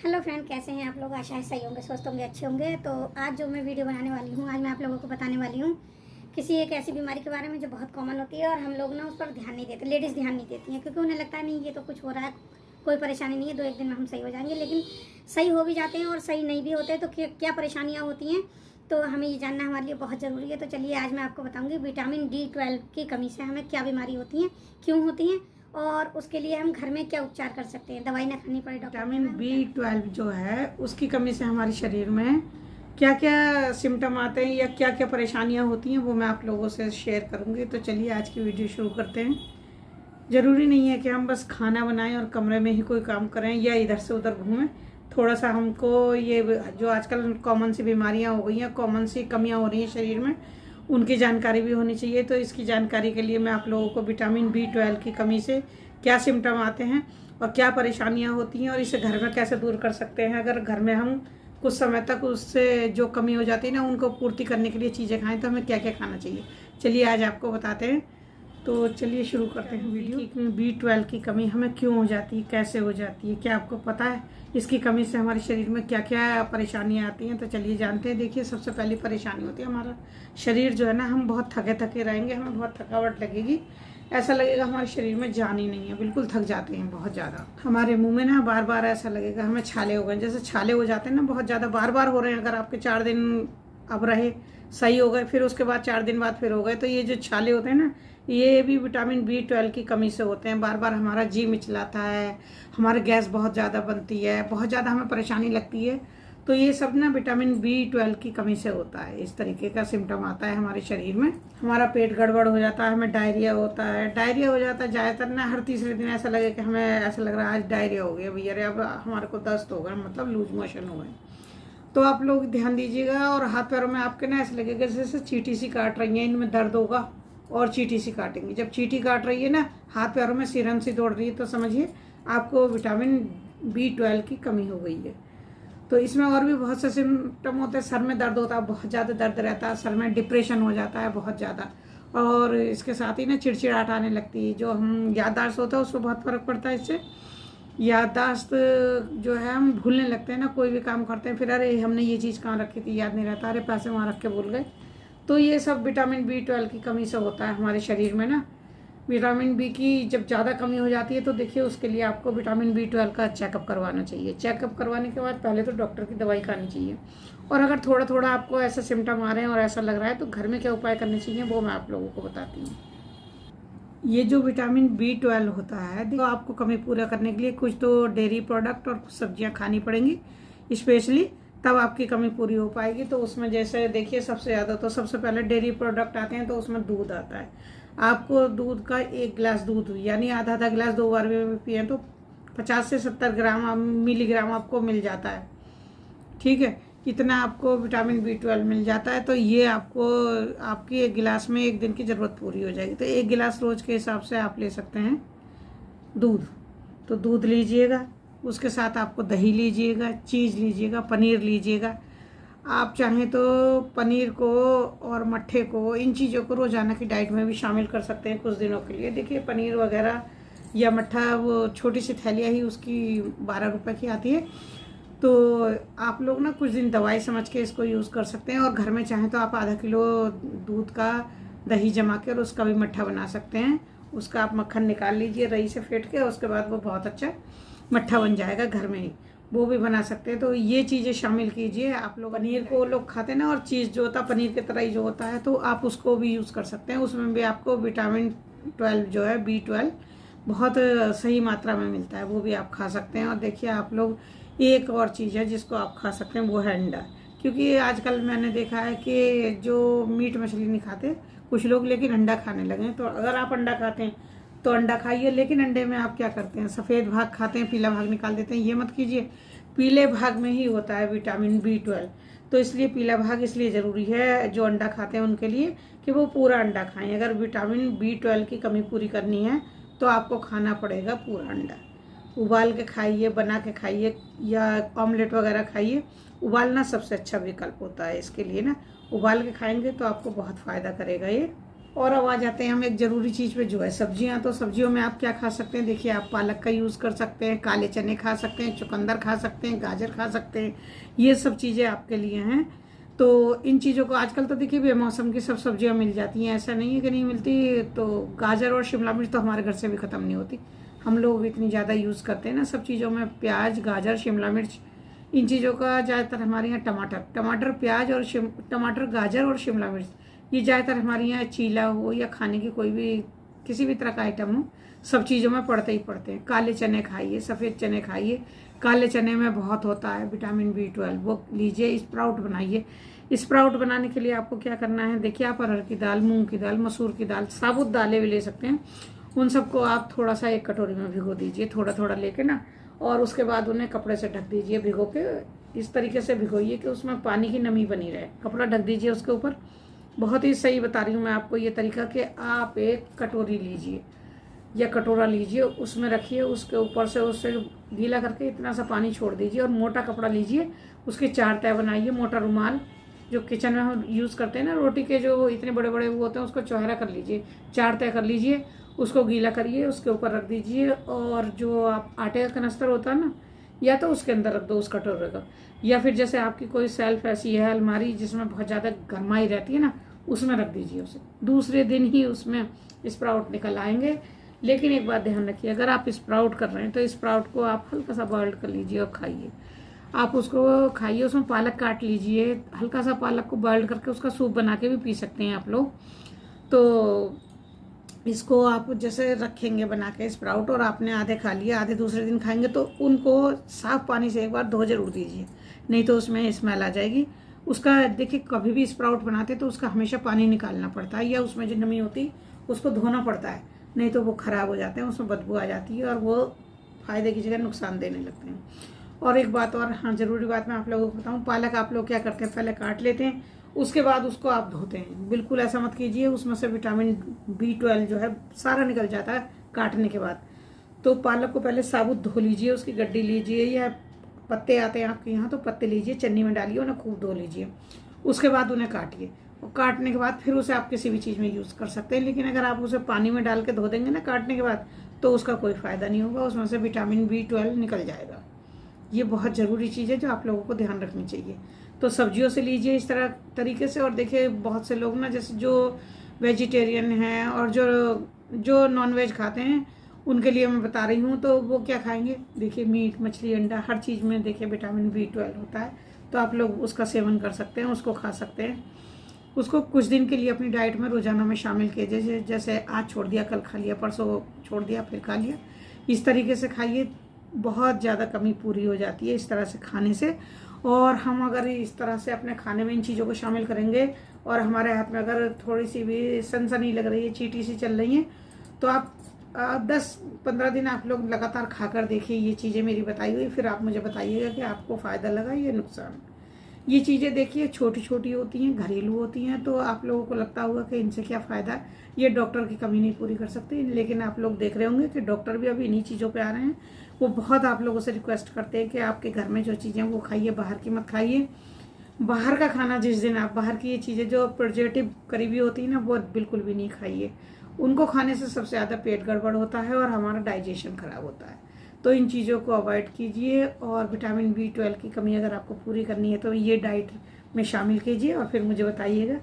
Hello friend, कैसे हैं आप लोग। आशा है सही होंगे, स्वस्थ होंगे, अच्छे होंगे। तो आज जो मैं वीडियो बनाने वाली हूँ, आज मैं आप लोगों को बताने वाली हूँ किसी एक ऐसी बीमारी के बारे में जो बहुत कॉमन होती है और हम लोग ना उस पर ध्यान नहीं देते। लेडीज़ ध्यान नहीं देती हैं क्योंकि उन्हें लगता है नहीं ये तो कुछ हो रहा है, कोई परेशानी नहीं है, 2 एक दिन में हम सही हो जाएंगे। लेकिन सही हो भी जाते हैं और सही नहीं भी होते। तो क्या परेशानियाँ होती हैं तो हमें ये जानना हमारे लिए बहुत ज़रूरी है। तो चलिए आज मैं आपको बताऊँगी विटामिन D12 की कमी से हमें क्या बीमारी होती हैं, क्यों होती हैं और उसके लिए हम घर में क्या उपचार कर सकते हैं, दवाई ना खानी पड़े। विटामिन B12 जो है उसकी कमी से हमारे शरीर में क्या क्या सिम्टम आते हैं या क्या क्या परेशानियां होती हैं वो मैं आप लोगों से शेयर करूंगी। तो चलिए आज की वीडियो शुरू करते हैं। ज़रूरी नहीं है कि हम बस खाना बनाएं और कमरे में ही कोई काम करें या इधर से उधर घूमें। थोड़ा सा हमको ये जो आजकल कॉमन सी बीमारियां हो गई हैं, कॉमन सी कमियां हो रही हैं शरीर में, उनकी जानकारी भी होनी चाहिए। तो इसकी जानकारी के लिए मैं आप लोगों को विटामिन B12 की कमी से क्या सिम्टम आते हैं और क्या परेशानियां होती हैं और इसे घर में कैसे दूर कर सकते हैं। अगर घर में हम कुछ समय तक उससे जो कमी हो जाती है ना, उनको पूर्ति करने के लिए चीज़ें खाएं तो हमें क्या क्या खाना चाहिए, चलिए आज आपको बताते हैं। तो चलिए शुरू करते हैं वीडियो। B12 की कमी हमें क्यों हो जाती है, कैसे हो जाती है, क्या आपको पता है इसकी कमी से हमारे शरीर में क्या क्या परेशानियां आती हैं। तो चलिए जानते हैं। देखिए, सबसे पहली परेशानी होती है हमारा शरीर जो है ना, हम बहुत थके थके रहेंगे, हमें बहुत थकावट लगेगी, ऐसा लगेगा हमारे शरीर में जान ही नहीं है, बिल्कुल थक जाते हैं बहुत ज़्यादा। हमारे मुंह में ना बार बार ऐसा लगेगा हमें छाले हो गए, जैसे छाले हो जाते हैं ना, बहुत ज़्यादा बार बार हो रहे हैं। अगर आपके 4 दिन अब रहे सही हो गए, फिर उसके बाद 4 दिन बाद फिर हो गए, तो ये जो छाले होते हैं ना, ये भी विटामिन B12 की कमी से होते हैं। बार बार हमारा जी मिचलाता है, हमारे गैस बहुत ज़्यादा बनती है, बहुत ज़्यादा हमें परेशानी लगती है। तो ये सब ना विटामिन B12 की कमी से होता है। इस तरीके का सिम्टम आता है हमारे शरीर में। हमारा पेट गड़बड़ हो जाता है, हमें डायरिया होता है। डायरिया हो जाता है ज़्यादातर ना, हर तीसरे दिन ऐसा लगे कि हमें ऐसा लग रहा है आज डायरिया हो गया भैया, अब हमारे को दस्त हो गया, मतलब लूज मोशन हो गए। तो आप लोग ध्यान दीजिएगा। और हाथ पैरों में आपके ना ऐसा लगेगा जैसे चींटी सी काट रही है, इनमें दर्द होगा और चींटी सी काटेंगी। जब चींटी काट रही है ना, हाथ पैरों में सिरन सी दौड़ रही है, तो समझिए आपको विटामिन B12 की कमी हो गई है। तो इसमें और भी बहुत से सिम्टम होते हैं। सर में दर्द होता है, बहुत ज़्यादा दर्द रहता है, सर में डिप्रेशन हो जाता है बहुत ज़्यादा, और इसके साथ ही ना चिड़चिड़ाहट आने लगती है। जो हम याददाश्त होता है उसको बहुत फ़र्क पड़ता है इससे। याददाश्त जो है, हम भूलने लगते हैं ना, कोई भी काम करते हैं फिर अरे हमने ये चीज़ कहाँ रखी थी याद नहीं रहता, अरे पैसे वहाँ रख के भूल गए। तो ये सब विटामिन B12 की कमी से होता है हमारे शरीर में ना। विटामिन B की जब ज़्यादा कमी हो जाती है तो देखिए उसके लिए आपको विटामिन B12 का चेकअप करवाना चाहिए। चेकअप करवाने के बाद पहले तो डॉक्टर की दवाई खानी चाहिए। और अगर थोड़ा थोड़ा आपको ऐसे सिम्टम आ रहे हैं और ऐसा लग रहा है तो घर में क्या उपाय करने चाहिए वो मैं आप लोगों को बताती हूँ। ये जो विटामिन B12 होता है, देखो आपको कमी पूरा करने के लिए कुछ तो डेयरी प्रोडक्ट और कुछ सब्जियां खानी पड़ेंगी स्पेशली, तब आपकी कमी पूरी हो पाएगी। तो उसमें जैसे देखिए सबसे ज़्यादा तो सबसे पहले डेयरी प्रोडक्ट आते हैं, तो उसमें दूध आता है। आपको दूध का 1 गिलास दूध यानी आधा आधा गिलास 2 बार में पिए तो 50 से 70 ग्राम मिलीग्राम आपको मिल जाता है। ठीक है, इतना आपको विटामिन B12 मिल जाता है। तो ये आपको आपकी 1 गिलास में 1 दिन की ज़रूरत पूरी हो जाएगी। तो 1 गिलास रोज़ के हिसाब से आप ले सकते हैं दूध। तो दूध लीजिएगा, उसके साथ आपको दही लीजिएगा, चीज़ लीजिएगा, पनीर लीजिएगा। आप चाहें तो पनीर को और मट्ठे को, इन चीज़ों को रोज़ाना की डाइट में भी शामिल कर सकते हैं कुछ दिनों के लिए। देखिए पनीर वगैरह या मट्ठा, वो छोटी सी थैलियाँ ही उसकी 12 रुपये की आती है। तो आप लोग ना कुछ दिन दवाई समझ के इसको यूज़ कर सकते हैं। और घर में चाहें तो आप आधा किलो दूध का दही जमा के और उसका भी मट्ठा बना सकते हैं। उसका आप मक्खन निकाल लीजिए रई से फेंट के, उसके बाद वो बहुत अच्छा मट्ठा बन जाएगा घर में ही, वो भी बना सकते हैं। तो ये चीज़ें शामिल कीजिए आप लोग। पनीर को लोग खाते हैं ना, और चीज़ जो होता है पनीर की तरह ही जो होता है, तो आप उसको भी यूज़ कर सकते हैं। उसमें भी आपको विटामिन 12 जो है B12 बहुत सही मात्रा में मिलता है, वो भी आप खा सकते हैं। और देखिए आप लोग, एक और चीज़ है जिसको आप खा सकते हैं, वो है अंडा। क्योंकि आजकल मैंने देखा है कि जो मीट मछली नहीं खाते कुछ लोग, लेकिन अंडा खाने लगे हैं। तो अगर आप अंडा खाते हैं तो अंडा खाइए, लेकिन अंडे में आप क्या करते हैं, सफ़ेद भाग खाते हैं, पीला भाग निकाल देते हैं। ये मत कीजिए, पीले भाग में ही होता है विटामिन B12। तो इसलिए पीला भाग इसलिए ज़रूरी है जो अंडा खाते हैं उनके लिए, कि वो पूरा अंडा खाएं। अगर विटामिन B12 की कमी पूरी करनी है तो आपको खाना पड़ेगा पूरा अंडा। उबाल के खाइए, बना के खाइए, या ऑमलेट वगैरह खाइए। उबालना सबसे अच्छा विकल्प होता है इसके लिए ना, उबाल के खाएंगे तो आपको बहुत फ़ायदा करेगा ये। और अब आ जाते हैं हम एक ज़रूरी चीज़ पे, जो है सब्जियां। तो सब्जियों में आप क्या खा सकते हैं? देखिए, आप पालक का यूज़ कर सकते हैं, काले चने खा सकते हैं, चुकंदर खा सकते हैं, गाजर खा सकते हैं। ये सब चीज़ें आपके लिए हैं। तो इन चीज़ों को आजकल तो देखिए बेमौसम की सब सब्जियां मिल जाती हैं, ऐसा नहीं है कि नहीं मिलती। तो गाजर और शिमला मिर्च तो हमारे घर से भी ख़त्म नहीं होती, हम लोग इतनी ज़्यादा यूज़ करते हैं ना सब चीज़ों में। प्याज, गाजर, शिमला मिर्च, इन चीज़ों का ज़्यादातर हमारे यहाँ टमाटर, प्याज और टमाटर, गाजर और शिमला मिर्च, ये ज़्यादातर हमारे यहाँ चीला हो या खाने की कोई भी किसी भी तरह का आइटम हो, सब चीज़ों में पड़ते ही पड़ते हैं। काले चने खाइए, सफ़ेद चने खाइए। काले चने में बहुत होता है विटामिन B12, वो लीजिए। स्प्राउट बनाइए। स्प्राउट बनाने के लिए आपको क्या करना है? देखिए, आप अरहर की दाल, मूंग की दाल, मसूर की दाल, साबुत दालें भी ले सकते हैं। उन सबको आप थोड़ा सा एक कटोरी में भिगो दीजिए, थोड़ा थोड़ा लेके ना, और उसके बाद उन्हें कपड़े से ढक दीजिए। भिगो के इस तरीके से भिगोइए कि उसमें पानी की नमी बनी रहे। कपड़ा ढक दीजिए उसके ऊपर। बहुत ही सही बता रही हूँ मैं आपको ये तरीका, कि आप एक कटोरी लीजिए या कटोरा लीजिए, उसमें रखिए, उसके ऊपर से उससे गीला करके इतना सा पानी छोड़ दीजिए, और मोटा कपड़ा लीजिए, उसके 4 तह बनाइए। मोटा रुमाल जो किचन में हम यूज़ करते हैं ना, रोटी के जो इतने बड़े बड़े वो होते हैं, उसको चौहरा कर लीजिए, 4 तह कर लीजिए, उसको गीला करिए, उसके ऊपर रख दीजिए। और जो आप आटे का कनस्तर होता है ना, या तो उसके अंदर रख दो उस कटोरे का, या फिर जैसे आपकी कोई सेल्फ ऐसी है अलमारी जिसमें बहुत ज़्यादा गर्माई रहती है ना, उसमें रख दीजिए उसे। दूसरे दिन ही उसमें स्प्राउट निकल आएंगे। लेकिन एक बात ध्यान रखिए, अगर आप स्प्राउट कर रहे हैं तो स्प्राउट को आप हल्का सा बॉइल्ड कर लीजिए और खाइए। आप उसको खाइए, उसमें पालक काट लीजिए, हल्का सा पालक को बॉइल्ड करके उसका सूप बना के भी पी सकते हैं आप लोग। तो इसको आप जैसे रखेंगे बना के स्प्राउट, और आपने आधे खा लिए, आधे दूसरे दिन खाएंगे, तो उनको साफ पानी से एक बार धो जरूर दीजिए, नहीं तो उसमें स्मेल आ जाएगी। उसका देखिए, कभी भी स्प्राउट बनाते तो उसका हमेशा पानी निकालना पड़ता है, या उसमें जो नमी होती है उसको धोना पड़ता है, नहीं तो वो ख़राब हो जाते हैं, उसमें बदबू आ जाती है और वो फ़ायदे की जगह नुकसान देने लगते हैं। और एक बात और, हाँ ज़रूरी बात मैं आप लोगों को बताऊँ, पालक आप लोग क्या करते हैं, पहले काट लेते हैं, उसके बाद उसको आप धोते हैं। बिल्कुल ऐसा मत कीजिए, उसमें से विटामिन B12 जो है सारा निकल जाता है काटने के बाद। तो पालक को पहले साबुत धो लीजिए, उसकी गड्डी लीजिए, या पत्ते आते हैं आपके यहाँ तो पत्ते लीजिए, चन्नी में डालिए, उन्हें खूब धो लीजिए। उसके बाद उन्हें काटिए, और काटने के बाद फिर उसे आप किसी भी चीज़ में यूज़ कर सकते हैं। लेकिन अगर आप उसे पानी में डाल के धो देंगे ना काटने के बाद, तो उसका कोई फ़ायदा नहीं होगा, उसमें से विटामिन B12 निकल जाएगा। ये बहुत ज़रूरी चीज़ है जो आप लोगों को ध्यान रखनी चाहिए। तो सब्जियों से लीजिए इस तरीके से। और देखिए, बहुत से लोग ना, जैसे जो वेजिटेरियन हैं और जो नॉन वेज खाते हैं, उनके लिए मैं बता रही हूँ, तो वो क्या खाएंगे? देखिए, मीट, मछली, अंडा, हर चीज़ में देखिए विटामिन B12 होता है, तो आप लोग उसका सेवन कर सकते हैं, उसको खा सकते हैं। उसको कुछ दिन के लिए अपनी डाइट में रोज़ाना में शामिल कीजिए, जैसे आज छोड़ दिया, कल खा लिया, परसों छोड़ दिया, फिर खा लिया, इस तरीके से खाइए। बहुत ज़्यादा कमी पूरी हो जाती है इस तरह से खाने से। और हम अगर इस तरह से अपने खाने में इन चीज़ों को शामिल करेंगे, और हमारे हाथ में अगर थोड़ी सी भी सनसनी लग रही है, चींटी सी चल रही है, तो आप 10-15 दिन आप लोग लगातार खाकर देखिए ये चीज़ें मेरी बताई हुई, फिर आप मुझे बताइएगा कि आपको फ़ायदा लगा या नुकसान। ये चीज़ें देखिए छोटी छोटी होती हैं, घरेलू होती हैं, तो आप लोगों को लगता होगा कि इनसे क्या फ़ायदा है, ये डॉक्टर की कमी नहीं पूरी कर सकते। लेकिन आप लोग देख रहे होंगे कि डॉक्टर भी अभी इन्हीं चीज़ों पे आ रहे हैं। वो बहुत आप लोगों से रिक्वेस्ट करते हैं कि आपके घर में जो चीज़ें वो खाइए, बाहर की मत खाइए। बाहर का खाना, जिस दिन आप बाहर की ये चीज़ें जो प्रिजर्वेटिव करीबी होती है ना, वो बिल्कुल भी नहीं खाइए। उनको खाने से सबसे ज़्यादा पेट गड़बड़ होता है और हमारा डाइजेशन ख़राब होता है। तो इन चीज़ों को अवॉइड कीजिए। और विटामिन B12 की कमी अगर आपको पूरी करनी है तो ये डाइट में शामिल कीजिए, और फिर मुझे बताइएगा।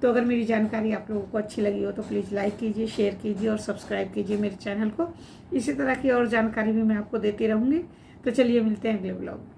तो अगर मेरी जानकारी आप लोगों को अच्छी लगी हो तो प्लीज़ लाइक कीजिए, शेयर कीजिए और सब्सक्राइब कीजिए मेरे चैनल को। इसी तरह की और जानकारी भी मैं आपको देती रहूँगी। तो चलिए, मिलते हैं अगले ब्लॉग में।